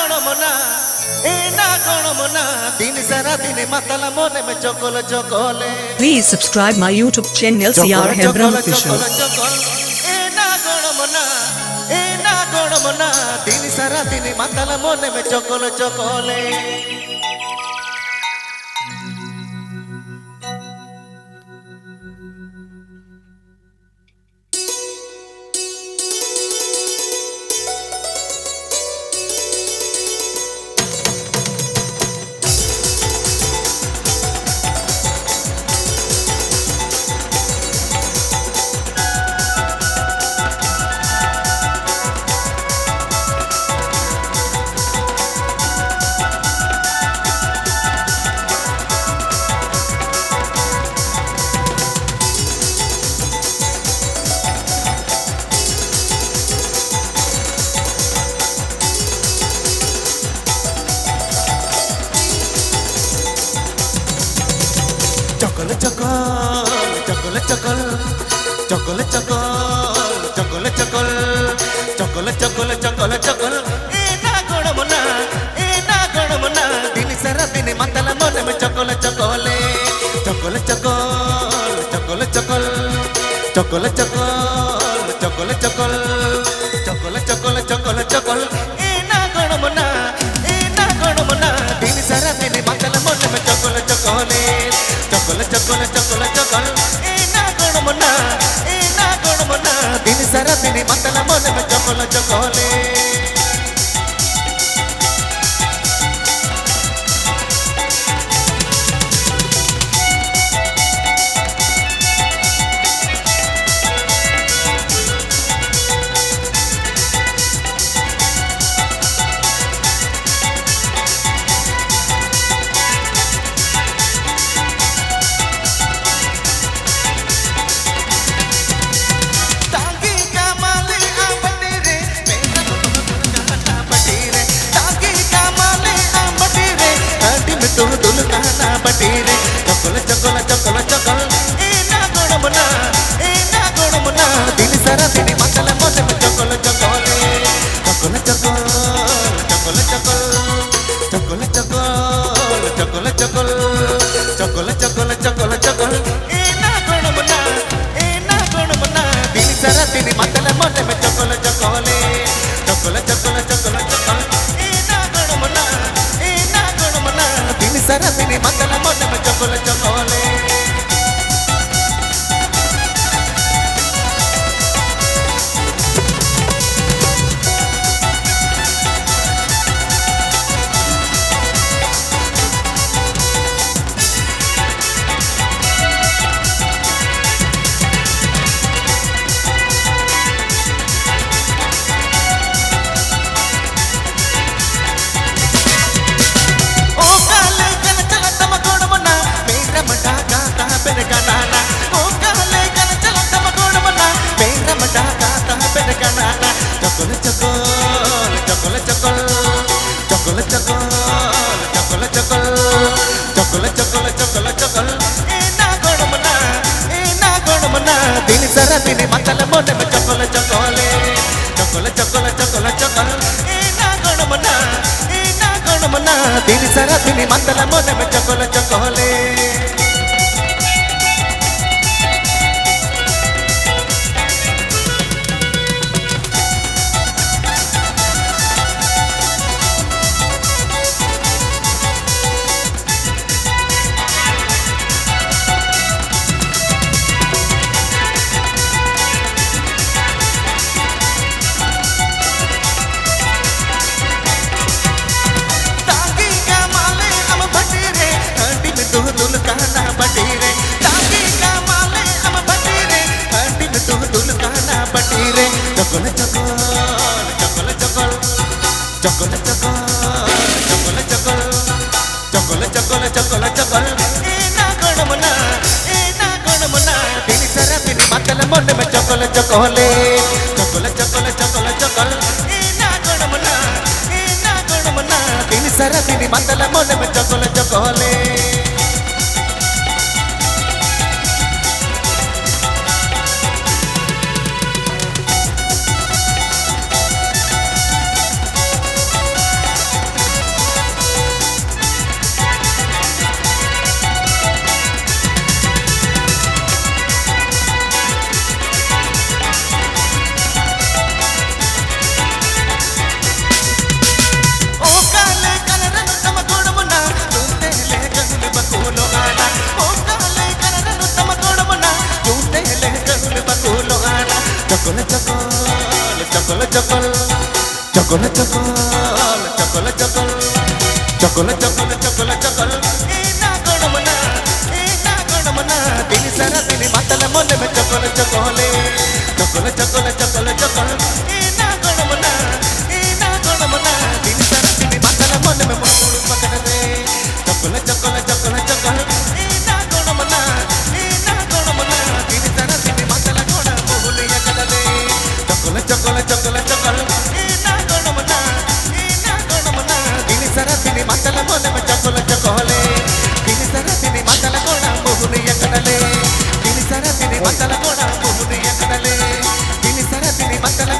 गणमना ए ना गणमना दिन सारा दिन मतला मोने में चोकोल चोकोले। Please subscribe my YouTube channel CR Hebron Official. ए ना गणमना दिन सारा दिन मतला मोने में चोकोल चोकोले। चकोल चकोल चकोल चकोल चकोल चकोल चकोल चकोल चकोल चकोल चकोल ए ना गणमना दिन सारा दिन मतला मोने में चकोल चकोले। चकोल चकोल चकोल चकोल चकोल चकोल चकोल चकोल चकोल चकोल चकोल चकोल ए ना गणमना दिन सारा दिन मतला मोने में चकोल चकोले। चकोल चकोल चकोल चकोल ए ना गणमना दिन सारा दिन मतला मोने में चकोल चकोले। तू दुल कहना बटीरे चकोल चकोल चकोल चकोल ए ना गणमना दिन सारा दिन मतला मोने में चकोल चकोले। चकोल चकोल चकोल चकोल चकोल चकोल चकोल चकोल चकोल चकोल चकोल ए ना गणमना दिन सारा दिन मतला मोने में चकोल चकोले। चकोल चकोल चकोल चकोल ए ना गणमना दिन सारा दिन मतला मोने में चकोल चकोले। चकोल चकोल चकोल चकोल चकोल चकोल चकोल चकोल चकोल चकोल चकोल ए ना गणमना दिन सारा दिन मतला मोने में चकोल चकोले। चकोल चकोल चकोल चकोल ए ना गणमना दिन सारा दिन मतला मोने में चकोल चकोले। चकोल चकोल चकोल चकोल चकोल चकोल चकोल चकोल चकोल चकोल ए ना गणमना दिन सारा दिन मतला मोने में चकोल चकोले। चकोल चकोल चकोल चकोल ए ना गणमना दिन सारा दिन मतला मोने में चकोल चकोले। চকল চকল চকল চকল চকল চকল চকল চকল চকল এ না গড়মনা দিন সারা দিন মাতাল মনে মে চকল চকলে চকল চকল চকল চকল এ না গড়মনা দিন সারা দিন মাতাল মনে মে মুড় পকড় দে চকল চকল চকল চকল এ না গড়মনা দিন সারা দিন মাতাল গোড়া বহুলিয়া কদলে চকল চকল চকল চকল এ না গড়মনা দিন সারা দিন মাতাল মনে মে চকল চকলে দিন সারা দিন মাতাল গোড়া বহুলিয়া কদলে দিন সারা দিন মাতাল গোড়া বহুলিয়া কদলে দিন সারা দিন মাতাল